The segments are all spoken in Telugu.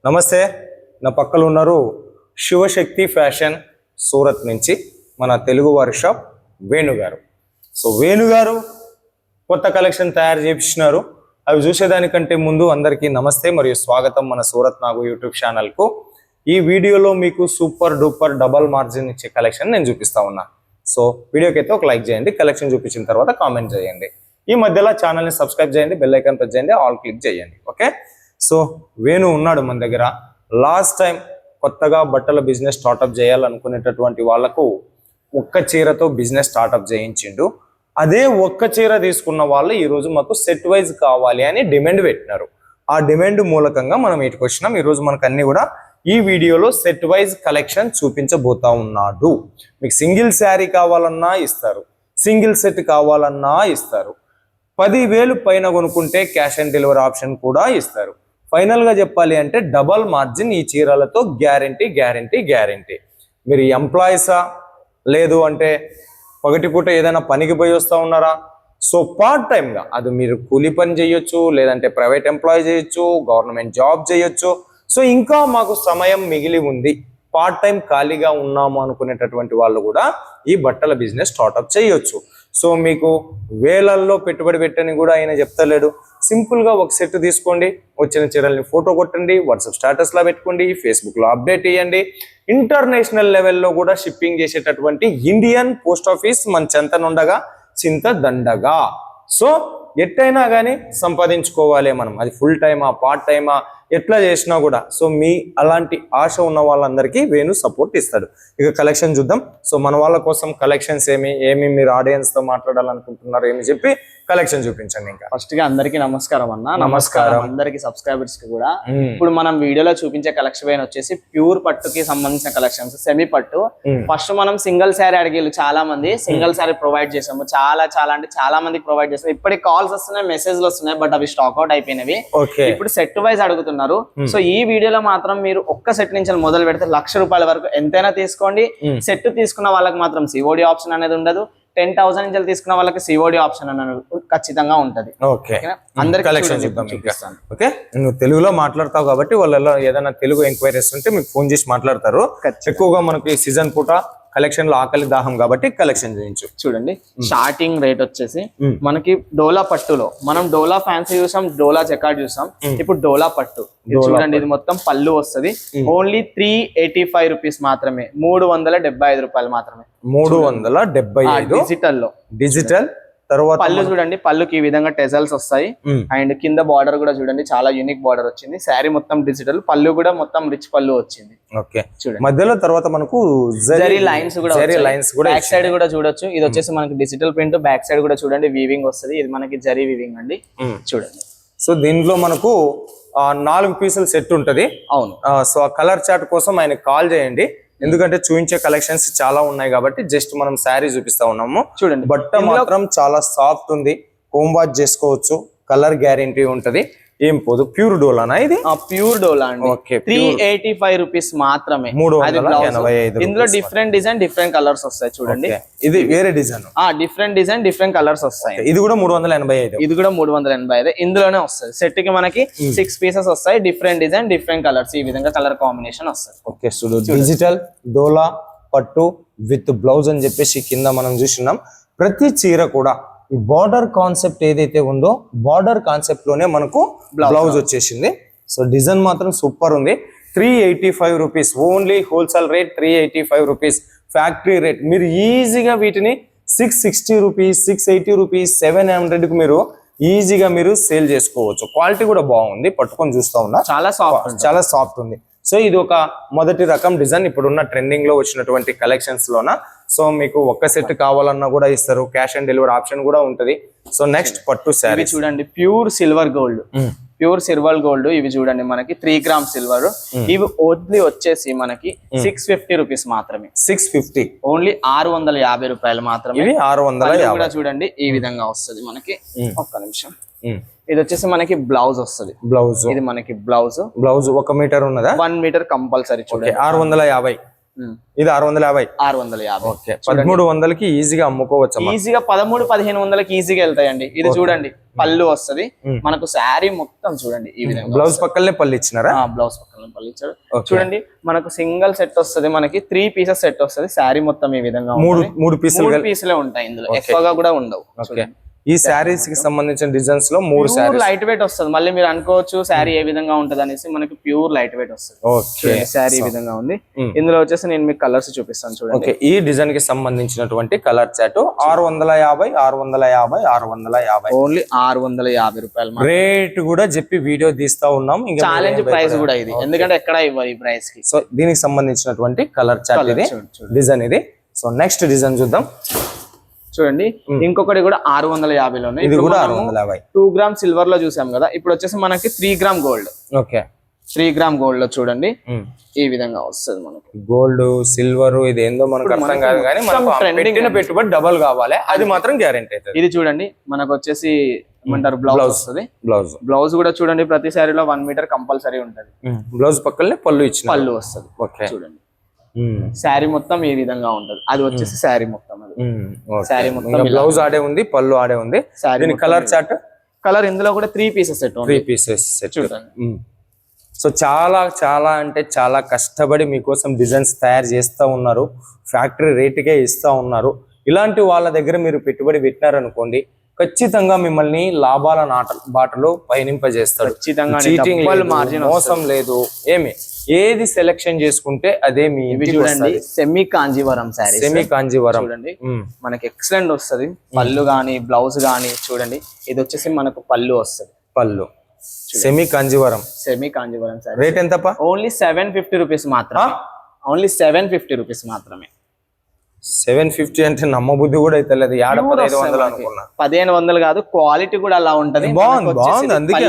నమస్తే, నా పక్కన ఉన్నారు శివశక్తి ఫ్యాషన్ సూరత్ నుంచి మన తెలుగు వారి షాప్ వేణు గారు. సో వేణు గారు కొత్త కలెక్షన్ తయారు చేయించినారు. అవి చూసేదానికంటే ముందు అందరికీ నమస్తే మరియు స్వాగతం మన సూరత్ నాగు యూట్యూబ్ ఛానల్కు. ఈ వీడియోలో మీకు సూపర్ డూపర్ డబల్ మార్జిన్ ఇచ్చే కలెక్షన్ నేను చూపిస్తా ఉన్నా. సో వీడియోకి అయితే ఒక లైక్ చేయండి, కలెక్షన్ చూపించిన తర్వాత కామెంట్ చేయండి. ఈ మధ్యలో ఛానల్ని సబ్స్క్రైబ్ చేయండి, బెల్ ఐకాన్ ప్రెస్ చేయండి, ఆల్ క్లిక్ చేయండి. ఓకే, సో వేణు ఉన్నాడు మన దగ్గర. లాస్ట్ టైం కొత్తగా బట్టల బిజినెస్ స్టార్ట్అప్ చేయాలనుకునేటటువంటి వాళ్ళకు ఒక్క చీరతో బిజినెస్ స్టార్ట్అప్ చేయించిండు. అదే ఒక్క చీర తీసుకున్న వాళ్ళు ఈరోజు మాకు సెట్ వైజ్ కావాలి అని డిమాండ్ పెట్టినారు. ఆ డిమాండ్ మూలకంగా మనం ఇటుకు వచ్చినాం. ఈరోజు మనకు అన్ని కూడా ఈ వీడియోలో సెట్ వైజ్ కలెక్షన్ చూపించబోతా ఉన్నాడు. మీకు సింగిల్ శారీ కావాలన్నా ఇస్తారు, సింగిల్ సెట్ కావాలన్నా ఇస్తారు. 10,000 పైన కొనుక్కుంటే క్యాష్ ఆన్ డెలివరీ ఆప్షన్ కూడా ఇస్తారు. ఫైనల్గా చెప్పాలి అంటే డబల్ మార్జిన్ ఈ చీరలతో గ్యారంటీ గ్యారంటీ గ్యారంటీ. మీరు ఎంప్లాయీసా, లేదు అంటే పగటిపూట ఏదైనా పనికి పోయి వస్తూ ఉన్నారా, సో పార్ట్ టైంగా అది మీరు కూలీ పని చేయొచ్చు, లేదంటే ప్రైవేట్ ఎంప్లాయీ చేయొచ్చు, గవర్నమెంట్ జాబ్ చేయొచ్చు. సో ఇంకా మాకు సమయం మిగిలి ఉంది, పార్ట్ టైం ఖాళీగా ఉన్నాము అనుకునేటటువంటి వాళ్ళు కూడా ఈ బట్టల బిజినెస్ స్టార్ట్అప్ చేయొచ్చు. సో మీకు వేలల్లో పెట్టుబడి పెట్టని కూడా ఆయన చెప్తలేడు. సింపుల్గా ఒక సెట్ తీసుకోండి, వచ్చిన చీరల్ని ఫోటో కొట్టండి, వాట్సాప్ స్టేటస్లో పెట్టుకోండి, ఫేస్బుక్లో అప్డేట్ ఇవ్వండి. ఇంటర్నేషనల్ లెవెల్లో కూడా షిప్పింగ్ చేసేటటువంటి ఇండియన్ పోస్ట్ ఆఫీస్ మన చెంతనుండగా చింత దండగా. సో ఎట్టయినా కానీ సంపాదించుకోవాలి మనం, అది ఫుల్ టైమా పార్ట్ టైమా ఎట్లా చేసినా కూడా. సో మీ అలాంటి ఆశ ఉన్న వాళ్ళందరికీ వేణు సపోర్ట్ ఇస్తాడు. ఇక కలెక్షన్ చూద్దాం. సో మన వాళ్ళ కోసం కలెక్షన్స్ ఏమి మీరు ఆడియన్స్ తో మాట్లాడాలనుకుంటున్నారు ఏమి చెప్పి కలెక్షన్ చూపించండి. ఇంకా ఫస్ట్ గా అందరికి నమస్కారం అన్న. నమస్కారం అందరికి సబ్స్క్రైబర్స్ కి కూడా. ఇప్పుడు మనం వీడియోలో చూపించే కలెక్షన్ వచ్చేసి ప్యూర్ పట్టుకి సంబంధించిన కలెక్షన్స్, సెమీ పట్టు. ఫస్ట్ మనం సింగిల్ శారీ అడిగేళ్ళు చాలా మంది, సింగిల్ శారీ ప్రొవైడ్ చేసాము. చాలా అంటే చాలా మందికి ప్రొవైడ్ చేసాము. ఇప్పటికి కాల్స్ వస్తున్నాయి, మెసేజ్లు వస్తున్నాయి, బట్ అవి స్టాక్ అవుట్ అయిపోయినవి. ఇప్పుడు సెట్ వైజ్ అడుగుతున్నారు. సో ఈ వీడియోలో మాత్రం మీరు ఒక్క సెట్ నుంచి మొదలు పెడితే ₹1,00,000 వరకు ఎంతైనా తీసుకోండి. సెట్ తీసుకున్న వాళ్ళకి మాత్రం సిఓడి ఆప్షన్ అనేది ఉండదు. 10,000 నుంచి తీసుకున్న వాళ్ళకి సిఓడి ఆప్షన్ అనేది ఖచ్చితంగా ఉంటది. ఓకే, నువ్వు తెలుగులో మాట్లాడతావు కాబట్టి వాళ్ళలో ఏదైనా తెలుగు ఎంక్వైరీస్ ఉంటే మీకు ఫోన్ చేసి మాట్లాడతారు. ఎక్కువగా మనకి సీజన్ పూట కలెక్షన్ లో ఆకలి దాహం కాబట్టి కలెక్షన్ చేయించు. చూడండి, స్టార్టింగ్ రేట్ వచ్చేసి మనకి డోలా పట్టులో మనం డోలా ఫ్యాన్సీ చూసాం, డోలా జకార్డ్ చూసాం. ఇప్పుడు డోలా పట్టు చూడండి, ఇది మొత్తం పళ్ళు వస్తుంది. ఓన్లీ ₹385 మాత్రమే, ₹375 మాత్రమే. 375 డిజిటల్. తర్వాత పళ్ళు చూడండి, పళ్ళుకి ఈ విధంగా టెజల్స్ వస్తాయి. అండ్ కింద బార్డర్ కూడా చూడండి, చాలా యూనిక్ బార్డర్ వచ్చింది. శారీ మొత్తం డిజిటల్, పళ్ళు కూడా మొత్తం రిచ్ పళ్ళు వచ్చింది. ఓకే, చూడండి మధ్యలో తర్వాత మనకు జరీ లైన్స్ కూడా బ్యాక్ సైడ్ కూడా చూడొచ్చు. ఇది వచ్చేసి మనకి డిజిటల్ ప్రింట్, బ్యాక్ సైడ్ కూడా చూడండి వీవింగ్ వస్తుంది. ఇది మనకి జరీ వీవింగ్ అండి, చూడండి. సో దీంట్లో మనకు 4 పీసుల సెట్ ఉంటది. అవును. సో ఆ కలర్ చార్ట్ కోసం ఆయన కాల్ చేయండి, ఎందుకంటే చూపించే కలెక్షన్స్ చాలా ఉన్నాయి కాబట్టి జస్ట్ మనం శారీ చూపిస్తా ఉన్నాము. చూడండి, బట్ట మాత్రం చాలా సాఫ్ట్ ఉంది, హోమ్ వాష్ చేసుకోవచ్చు, కలర్ గ్యారంటీ ఉంటది. ఏం పోదు, ప్యూర్ డోలానా ఇది? ప్యూర్ డోలా అండి. ఓకే, ₹385 మాత్రమే. 385. ఇందులో డిఫరెంట్ డిజైన్, డిఫరెంట్ కలర్స్ వస్తాయి. చూడండి, ఇది వేరే design, different design, different colours వస్తాయి. ఇది కూడా 385. ఇది కూడా 385. ఇందులోనే వస్తుంది. సెట్ కి మనకి 6 పీసెస్ వస్తాయి. డిఫరెంట్ డిజైన్, డిఫరెంట్ కలర్స్, ఈ విధంగా కలర్ కాంబినేషన్ వస్తుంది. ఓకే, డిజిటల్ డోలా పట్టు విత్ బ్లౌజ్ అని చెప్పేసి కింద మనం చూస్తున్నాం. ప్రతి చీర కూడా ఈ బార్డర్ కాన్సెప్ట్ ఏదైతే ఉందో బార్డర్ కాన్సెప్ట్ లోనే మనకు బ్లౌజ్ వచ్చేసింది. సో డిజైన్ మాత్రం సూపర్ ఉంది. ₹385 only. Wholesale rate ₹385, factory rate. మీరు ఈజీగా వీటిని ₹660, ₹680, ₹700 మీరు ఈజీగా మీరు సేల్ చేసుకోవచ్చు. క్వాలిటీ కూడా బాగుంది, పట్టుకొని చూస్తా ఉన్నా, చాలా సాఫ్ట్ ఉంది. సో ఇది ఒక మొదటి రకం డిజైన్, ఇప్పుడున్న ట్రెండింగ్ లో వచ్చినటువంటి కలెక్షన్స్ లోన. సో మీకు ఒక్క సెట్ కావాలన్నా కూడా ఇస్తారు, క్యాష్ ఆన్ డెలివరీ ఆప్షన్ కూడా ఉంటది. సో నెక్స్ట్ పట్టు శారీ చూడండి, ప్యూర్ సిల్వర్ గోల్డ్. ఇవి చూడండి మనకి 3 గ్రామ్ సిల్వర్. ఇవి ఓన్లీ వచ్చేసి మనకి ₹650 మాత్రమే. 650 ఓన్లీ ₹650 మాత్రమే. ఇవి 650 కూడా చూడండి, ఈ విధంగా వస్తుంది మనకి. ఒక్క నిమిషం. ఇది వచ్చేసి మనకి బ్లౌజ్ వస్తుంది. ఇది మనకి బ్లౌజ్ 1 మీటర్ ఉన్నదా? 1 మీటర్ కంపల్సరీ. చూడండి, 650. ఇది 650. 650. 1300కి ఈజీగా అమ్ముకోవచ్చు. ఈజీగా 1300-1500కి ఈజీగా వెళ్తాయండి. ఇది చూడండి, పళ్ళు వస్తుంది మనకు. శారీ మొత్తం చూడండి ఈ విధంగా. బ్లౌజ్ పక్కనే పళ్ళు ఇచ్చినారా? బ్లౌజ్ పక్కన పళ్ళు ఇచ్చాడు. చూడండి మనకు సింగిల్ సెట్ వస్తుంది, మనకి 3 పీసెస్ సెట్ వస్తుంది. శారీ మొత్తం ఈ విధంగా మూడు పీసులే ఉంటాయి, ఇందులో ఎక్కువగా కూడా ఉండవు. ఈ శారీస్ కి సంబంధించిన డిజైన్స్ లో 3 శారీస్ లైట్ వెయిట్ వస్తుంది. మళ్ళీ మీరు అనుకోవచ్చు శారీ ఏ విధంగా ఉంటది అనేసి, మనకి ప్యూర్ లైట్ వెయిట్ వస్తుంది. శారీ ఈ విధంగా ఉంది. ఇందులో వచ్చేసి నేను మీకు కలర్స్ చూపిస్తాను చూడండి. ఈ డిజైన్ కి సంబంధించినటువంటి కలర్ చార్ట్ 650, 650, 650, ఓన్లీ 650 రూపాయలు రేట్ కూడా చెప్పి వీడియో తీస్తా ఉన్నాం. ఇంకా ఛాలెంజ్ ప్రైస్ కూడా ఇది, ఎందుకంటే ఎక్కడ ఇవ్వరు ఈ ప్రైస్ కి. సో దీనికి సంబంధించినటువంటి కలర్ చార్ట్ ఇది, డిజైన్ ఇది. సో నెక్స్ట్ డిజైన్ చూద్దాం. చూడండి ఇంకొకటి కూడా 650లో ఉన్నాయి. ఇది కూడా 650. 2 గ్రామ్ సిల్వర్ లో చూసాం కదా, ఇప్పుడు వచ్చేసి మనకి 3 gram gold. Okay 3 gram gold లో చూడండి ఈ విధంగా వస్తుంది మనకి. గోల్డ్ సిల్వర్ ఇది ఏందో మనకు అర్థం కాదు, కానీ మనకు పెట్టిన పెట్టుబడి డబల్ కావాలి, అది మాత్రం గ్యారెంటీ అవుతుంది. ఇది చూడండి మనకు వచ్చేసి ఏమంటారు బ్లౌజ్ వస్తుంది. బ్లౌజ్ కూడా చూడండి ప్రతి శారీలో 1 మీటర్ కంపల్సరీ ఉంటది. బ్లౌజ్ పక్కనే పళ్ళు వస్తుంది. ఓకే చూడండి శారీ మొత్తం ఈ విధంగా ఉంటది. అది వచ్చేసి శారీ మొత్తం, శారీ మొత్తం బ్లౌజ్ ఆడే ఉంది, పళ్ళు ఆడే ఉంది. కలర్ చార్ట్ కలర్ ఇందులో కూడా 3 పీసెస్ సెట్. 3 పీసెస్ సెట్ చూడండి. సో చాలా చాలా అంటే చాలా కష్టపడి మీకోసం డిజైన్స్ తయారు చేస్తూ ఉన్నారు, ఫ్యాక్టరీ రేటుకే ఇస్తూ ఉన్నారు. ఇలాంటి వాళ్ళ దగ్గర మీరు పెట్టుబడి పెట్టినారనుకోండి, ఖచ్చితంగా మిమ్మల్ని లాభాల బాటలో పయనింపజేస్తాడు. చీటింగ్ లేదు, మోసం లేదు, ఏది సెలెక్షన్ చేసుకుంటే అదే మీ చూడండి. సెమీ కాంజీవరం శారీ, సెమీ కాంజీవరం చూడండి మనకి ఎక్సలెంట్ వస్తుంది. పళ్ళు గానీ బ్లౌజ్ గానీ చూడండి, ఇది వచ్చేసి మనకు పళ్ళు వస్తుంది. పళ్ళు సెమీ కాంజీవరం శారీ. రేట్ ఎంత? ఓన్లీ 750 రూపీస్ మాత్రమే. ఓన్లీ 750 రూపీస్ మాత్రమే. 750 అంటే నమ్మబుద్ధి కూడా అయితే లేదు. 1500 అనుకున్నా. 1500 కాదు, క్వాలిటీ కూడా అలా ఉంటది. బాగుంది అందుకే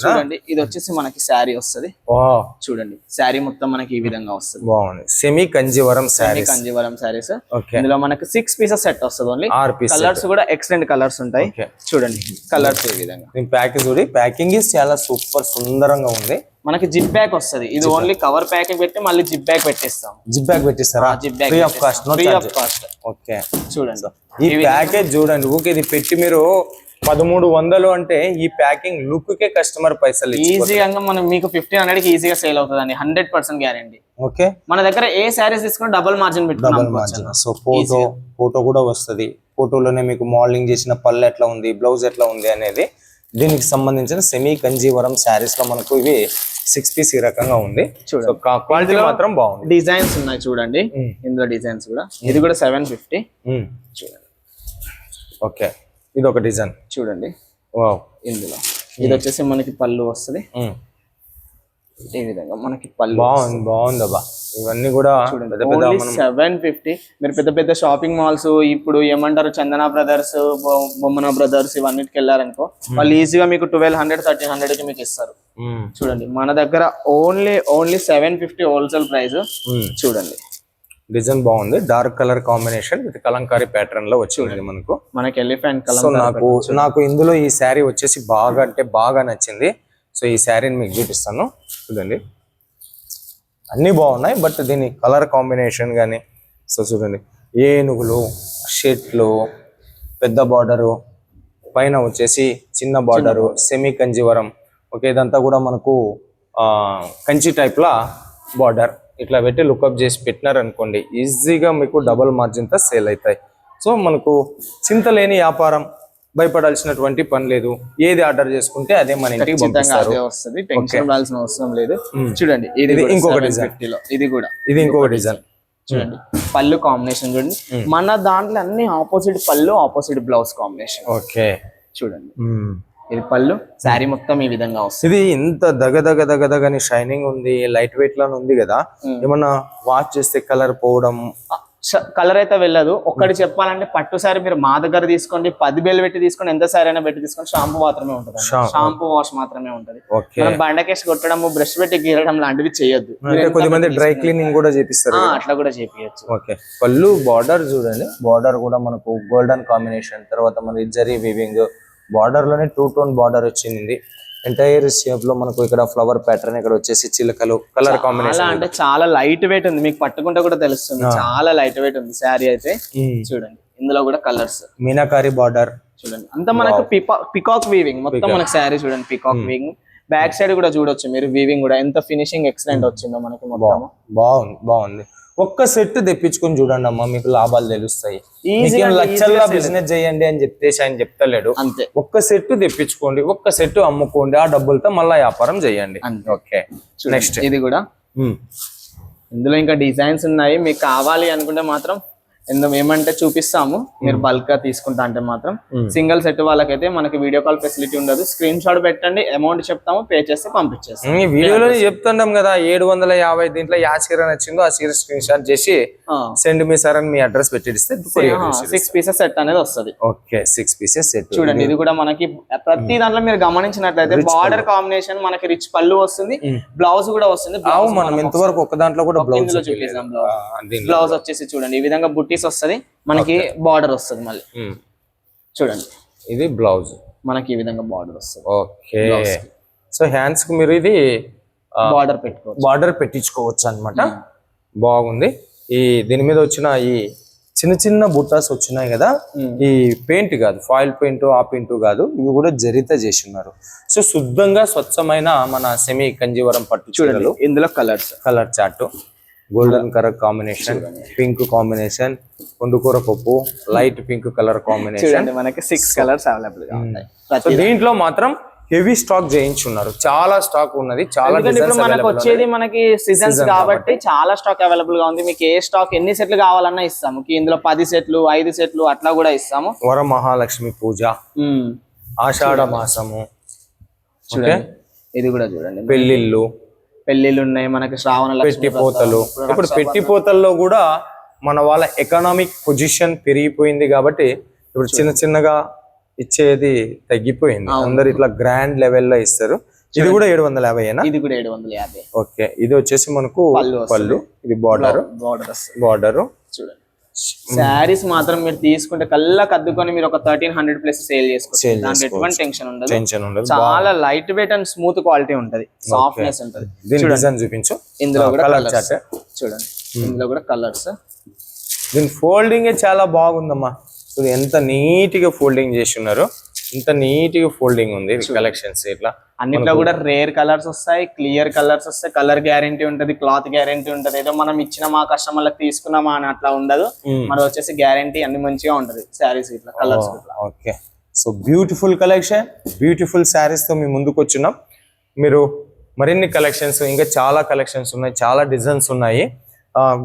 చూడండి. ఇది వచ్చేసి మనకి శారీ వస్తుంది. చూడండి శారీ మొత్తం మనకి ఈ విధంగా వస్తుంది. బాగుంది. సెమీ కంజీవరం శారీస్. ఇందులో మనకి 6 పీసెస్ సెట్ వస్తుంది. Only 6 pieces. కలర్స్ కూడా ఎక్సలెంట్ కలర్స్ ఉంటాయి. చూడండి కలర్స్ ఈ విధంగా. ప్యాకింగ్ చాలా సూపర్ సుందరంగా ఉంది. మనకి జిప్ బ్యాగ్ వస్తుంది. ఇది ఓన్లీ కవర్ ప్యాకింగ్ పెట్టి మళ్ళీ జిప్ బ్యాగ్ పెట్టిస్తాం. జిప్ బ్యాగ్ పెట్టిస్తారా? Free of cost. ఓకే చూడండి ఈ ప్యాకేజ్ చూడండి. ఊకే ఇది పెట్టి మీరు 1300 అంటే ఈ ప్యాకింగ్ లుక్ కే కస్టమర్ పైసలు ఈజీగా మనం మీకు 1500 కి ఈజీగా సేల్ అవుతుందండి. 100% గ్యారెంటీ. ఓకే మన దగ్గర ఏ శారీస్ తీసుకున్నా డబుల్ మార్జిన్ పెట్టుకున్నాం. సో ఫోటో కూడా వస్తుంది. ఫోటోలోనే మీకు మోడలింగ్ చేసిన పళ్ళు ఎట్లా ఉంది, బ్లౌజ్ ఎట్లా ఉంది అనేది. దీనికి సంబంధించిన సెమీ కంజీవరం శారీస్ లో మనకు ఇవి 6 పీస్ ఈ రకంగా ఉంది. క్వాలిటీ మాత్రం బాగుంది. డిజైన్స్ ఉన్నాయి చూడండి ఇందులో డిజైన్స్ కూడా. ఇది కూడా 750 చూడండి. ఓకే ఇది ఒక డిజైన్ చూడండి. ఇందులో ఇది వచ్చేసి మనకి పళ్ళు వస్తుంది. ఈ విధంగా మనకి పళ్ళు బాగుంది అబ్బా. ఇవన్నీ కూడా 750. మీరు పెద్ద పెద్ద షాపింగ్ మాల్స్ ఇప్పుడు ఏమంటారు చందన బ్రదర్స్, బొమ్మన బ్రదర్స్ ఇవన్నిటికి వెళ్ళారనుకో, వాళ్ళు ఈజీగా మీకు 1200, 1300 కి మీకు ఇస్తారు. చూడండి మన దగ్గర ఓన్లీ 750 హోల్సేల్ ప్రైస్. చూడండి డిజైన్ బాగుంది. Dark colour combination with Kalamkari pattern లో వచ్చింది మనకి ఎలిఫెంట్ కలర్. నాకు ఇందులో ఈ శారీ వచ్చేసి బాగా అంటే బాగా నచ్చింది. సో ఈ శారీని మీకు చూపిస్తాను చూడండి. అన్నీ బాగున్నాయి, బట్ దీని కలర్ కాంబినేషన్ కానీ. సో చూడండి ఏనుగులు, షెట్లు, పెద్ద బార్డరు, పైన వచ్చేసి చిన్న బార్డరు, సెమీ కంజీవరం. ఓకే ఇదంతా కూడా మనకు కంచి టైప్లా బార్డర్ ఇట్లా పెట్టి లుకప్ చేసి పెట్టినారనుకోండి, ఈజీగా మీకు డబల్ మార్జిన్తో సేల్ అవుతాయి. సో మనకు చింతలేని వ్యాపారం, భయపడాల్సినటువంటి పని లేదు. ఏది ఆర్డర్ చేసుకుంటే అదే మన ఇంటికి పంపిస్తారు. అవసరం లేదు. చూడండి ఇది ఇంకొక డిజైన్. ఇది ఇంకొక డిజైన్ చూడండి. పళ్ళు కాంబినేషన్ చూడండి. మన దాంట్లో అన్ని ఆపోజిట్ పళ్ళు, ఆపోజిట్ బ్లౌజ్ కాంబినేషన్. ఓకే చూడండి ఇది పళ్ళు. శారీ మొత్తం ఈ విధంగా వస్తుంది. ఇది ఇంత దగని షైనింగ్ ఉంది, లైట్ వెయిట్ లానే ఉంది కదా. ఏమన్నా వాష్ చేస్తే కలర్ పోవడం కలర్ అయితే వెళ్ళదు. ఒక్కటి చెప్పాలంటే పట్టు సారీ మీరు మా దగ్గర తీసుకోండి, 10,000 పెట్టి తీసుకోండి, ఎంత సారీ అయినా పెట్టి తీసుకోండి, షాంపూ మాత్రమే ఉంటుంది. షాంపూ వాష్ మాత్రమే ఉంటుంది. మనం బండకేసి కొట్టడం, బ్రష్ పెట్టి గీరడం లాంటివి చేయొద్దు. కొద్దిమంది డ్రై క్లీనింగ్ కూడా చేపిస్తారు, అట్లా కూడా చేపియచ్చు. ఓకే పళ్ళు బార్డర్ చూడండి. బార్డర్ కూడా మనకు గోల్డెన్ కాంబినేషన్, తర్వాత మన జరీ వీవింగ్, బార్డర్ లోనే 2 టోన్ బార్డర్ వచ్చింది. ఎంటైర్ షేప్ లో మనకు ఇక్కడ ఫ్లవర్ ప్యాటర్న్, ఇక్కడ వచ్చేసి చిలకలు, కలర్ కాంబినేషన్. అంటే చాలా లైట్ వెయిట్ ఉంది, మీకు పట్టుకుంటే కూడా తెలుస్తుంది. చాలా లైట్ వెయిట్ ఉంది శారీ అయితే. చూడండి ఇందులో కూడా కలర్స్, మీనాకారి బార్డర్ చూడండి. అంతా మనకు పికాక్ వీవింగ్ మొత్తం మనకు శారీ చూడండి. పికాక్ వీవింగ్ బ్యాక్ సైడ్ కూడా చూడొచ్చు మీరు, వీవింగ్ కూడా ఎంత ఫినిషింగ్ ఎక్సలెంట్ వచ్చిందో మనకి మొత్తం. బాగుంది. ఒక్క సెట్ తెప్పించుకొని చూడండి అమ్మా, మీకు లాభాలు తెలుస్తాయి. Easy గా లక్షల్లో బిజినెస్ చేయండి అని చెప్పేసి ఆయన చెప్తలేడు. అంతే, ఒక్క సెట్ తెప్పించుకోండి, ఒక్క సెట్ అమ్ముకోండి, ఆ డబ్బులతో మళ్ళీ వ్యాపారం చేయండి. ఓకే, నెక్స్ట్ ఇది కూడా ఇందులో ఇంకా డిజైన్స్ ఉన్నాయి. మీకు కావాలి అనుకుంటే మాత్రం ఏమంటే చూపిస్తాము. మీరు బల్క్ గా తీసుకుంటా అంటే మాత్రం సింగిల్ సెట్ వాళ్ళకైతే మనకి వీడియో కాల్ ఫెసిలిటీ ఉండదు. స్క్రీన్ షాట్ పెట్టండి, అమౌంట్ చెప్తాము, పే చేస్తే పంపించేస్తాం. ఈ వీడియోలో చెప్తుంటాం కదా 750, దీంట్లో యా చీర నచ్చిందో ఆ చీర స్క్రీన్ షాట్ చేసి సెండ్ మీ సార్ అని మీ అడ్రస్ పెట్టిస్తే 6 పీసెస్ సెట్ అనేది వస్తుంది. Okay, 6 pieces set. చూడండి ఇది కూడా మనకి ప్రతి దాంట్లో మీరు గమనించినట్లయితే బార్డర్ కాంబినేషన్ మనకి రిచ్ పళ్ళు వస్తుంది, బ్లౌజ్ కూడా వస్తుంది. మనం ఇంతవరకు ఒక దాంట్లో కూడా బ్లౌజ్ చూపిస్తాం. బ్లౌజ్ వచ్చేసి చూడండి ఈ విధంగా బుట్టీస్ వస్తది, మనకి బార్డర్ వస్తుంది. మళ్ళీ చూడండి ఇది బ్లౌజ్ మనకి ఈ విధంగా బార్డర్ వస్తుంది. ఓకే, సో హ్యాండ్స్ కి మీరు ఇది బార్డర్ పెట్టించుకోవచ్చు అన్నమాట. బాగుంది. ఈ దీని మీద వచ్చిన ఈ చిన్న చిన్న బుట్టాస్ వచ్చినాయి కదా, ఈ పెయింట్ కాదు, ఫాయిల్ పెయింట్, ఆ పెయింట్ కాదు, ఇవి కూడా జరిత చేసి ఉన్నారు. సో శుద్ధంగా స్వచ్ఛమైన మన సెమీ కంజీవరం పట్టు చీరలు. ఇందులో colour chart, golden colour combination, pink combination, కొండుకూర పప్పు, లైట్ పింక్ కలర్ కాంబినేషన్. మనకి 6 కలర్స్ అవైలబుల్ గా ఉన్నాయి. సో దీంట్లో మాత్రం హెవీ స్టాక్ చేయించున్నారు, చాలా స్టాక్ ఉన్నది, చాలా. ఇప్పుడు మనకు వచ్చేది మనకి సీజన్స్ కాబట్టి చాలా స్టాక్ అవైలబుల్ గా ఉంది. మీకు ఏ స్టాక్ ఎన్ని సెట్లు కావాలన్నా ఇస్తాము. ఇందులో 10 సెట్లు 5 సెట్లు అట్లా కూడా ఇస్తాము. వరమహాలక్ష్మి పూజ, ఆషాఢ మాసము, ఇది కూడా చూడండి, పెళ్లిళ్ళు ఉన్నాయి మనకి, శ్రావణ పెట్టిపోతలు. ఇప్పుడు పెట్టిపోతల్లో కూడా మన వాళ్ళ ఎకనామిక్ పొజిషన్ పెరిగిపోయింది కాబట్టి ఇప్పుడు చిన్న చిన్నగా ఇచ్చేది తగ్గిపోయింది. అందరు ఇట్లా గ్రాండ్ లెవెల్లో ఇస్తారు. ఇది కూడా 750. ఇది కూడా 750. ఓకే, ఇది వచ్చేసి మనకు పళ్ళు, ఇది బార్డర్. చూడండి శారీస్ మాత్రం మీరు తీసుకుంటే కళ్ళకి అద్దుకొని మీరు ఒక 1300 ప్లస్ సేల్ చేసుకోవచ్చు. దాంట్లో ఎటువంటి టెన్షన్ ఉండదు. చాలా light weight and smooth quality ఉంటది, సాఫ్ట్నెస్ ఉంటది. చూపించు. ఇందులో కూడా కలర్స్ చూడండి, ఇందులో కూడా కలర్స్. దీని ఫోల్డింగ్ చాలా బాగుందమ్మా. ఎంత నీట్ గా ఫోల్డింగ్ చేసి ఉన్నారు, ఇంత నీట్ గా ఫోల్డింగ్ ఉంది కలెక్షన్స్. ఇట్లా అన్నిట్లో కూడా రేర్ కలర్స్ వస్తాయి, క్లియర్ కలర్స్ వస్తాయి, కలర్ గ్యారంటీ ఉంటది, క్లాత్ గ్యారంటీ ఉంటది. ఏదో మనం ఇచ్చిన మా కస్టమర్లకు తీసుకున్నామా అని అట్లా ఉండదు. మరి వచ్చేసి గ్యారంటీ అన్ని మంచిగా ఉంటది శారీస్ ఇట్లా colours. Okay, so beautiful collection, beautiful saris తో మీ ముందుకు వచ్చినాం. మీరు మరిన్ని కలెక్షన్స్, ఇంకా చాలా కలెక్షన్స్ ఉన్నాయి, చాలా డిజైన్స్ ఉన్నాయి.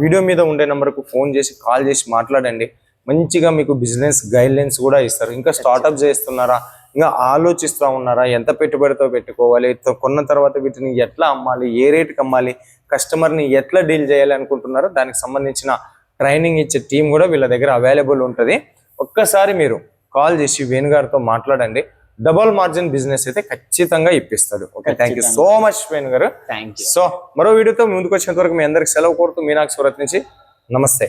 వీడియో మీద ఉండే నెంబర్కు ఫోన్ చేసి కాల్ చేసి మాట్లాడండి. మంచిగా మీకు బిజినెస్ గైడ్ లైన్స్ కూడా ఇస్తారు. ఇంకా స్టార్ట్అప్ చేస్తున్నారా, ఇంకా ఆలోచిస్తూ ఉన్నారా, ఎంత పెట్టుబడితో పెట్టుకోవాలి, కొన్న తర్వాత వీటిని ఎట్లా అమ్మాలి, ఏ రేటుకి అమ్మాలి, కస్టమర్ని ఎట్లా డీల్ చేయాలి అనుకుంటున్నారో దానికి సంబంధించిన ట్రైనింగ్ ఇచ్చే టీం కూడా వీళ్ళ దగ్గర అవైలబుల్ ఉంటుంది. ఒక్కసారి మీరు కాల్ చేసి వేణుగారితో మాట్లాడండి. డబుల్ మార్జిన్ బిజినెస్ అయితే ఖచ్చితంగా ఇప్పిస్తాడు. Okay, thank you so much వేణుగారు. Thank you. సో మరో వీడియోతో ముందుకు వచ్చినంత వరకు మీ అందరికి సెలవు కోరుతూ మీనాక్షి సూరత్ నుంచి నమస్తే.